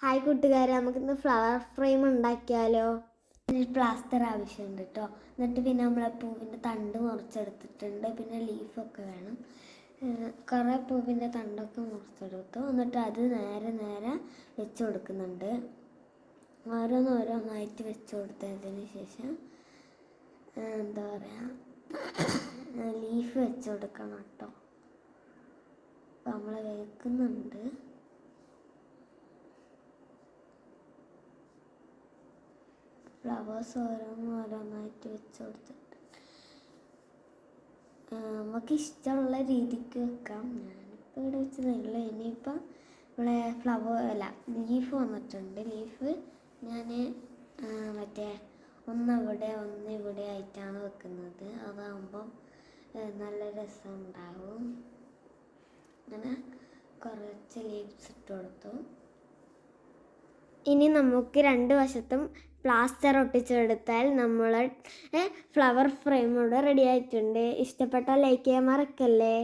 Hi കൂട്ടുകാരെ, നമുക്കിന്ന് flower frame ഉണ്ടാക്കിയാലോ? പ്ലാസ്റ്റർ ആവശ്യമുണ്ട് കേട്ടോ. എന്നിട്ട് പിന്നെ നമ്മളെ പൂവിൻ്റെ തണ്ട് മുറിച്ചെടുത്തിട്ടുണ്ട്. പിന്നെ ലീഫൊക്കെ വേണം. കുറേ പൂവിൻ്റെ തണ്ടൊക്കെ മുറിച്ചെടുത്തു. എന്നിട്ട് അത് നേരെ വെച്ച് കൊടുക്കുന്നുണ്ട്. ഓരോന്നായിട്ട് വെച്ച് കൊടുത്തതിന് ശേഷം എന്താ പറയുക, ലീഫ് വെച്ച് കൊടുക്കണം കേട്ടോ. അപ്പം നമ്മൾ വെക്കുന്നുണ്ട്. ഫ്ലവേഴ്സ് ഓരോന്നായിട്ട് വെച്ച് കൊടുത്തിട്ട് നമുക്ക് ഇഷ്ടമുള്ള രീതിക്ക് വെക്കാം. ഞാനിപ്പോൾ ഇവിടെ വെച്ചതല്ല. ഇനിയിപ്പം നമ്മളെ ലീഫ് വന്നിട്ടുണ്ട്. ലീഫ് ഞാൻ മറ്റേ ഒന്നിവിടെ ആയിട്ടാണ് വെക്കുന്നത്. അതാകുമ്പം നല്ല രസമുണ്ടാവും. അങ്ങനെ കുറച്ച് ലീവ്സ് ഇട്ട് കൊടുത്തു. ഇനി നമുക്ക് രണ്ട് വശത്തും പ്ലാസ്റ്റർ ഒട്ടിച്ചെടുത്താൽ നമ്മൾ ഫ്ലവർ ഫ്രെയിം ഇവിടെ റെഡി ആയിട്ടുണ്ട്. ഇഷ്ടപ്പെട്ടാൽ ലൈക്ക് ചെയ്യാൻ മറക്കല്ലേ.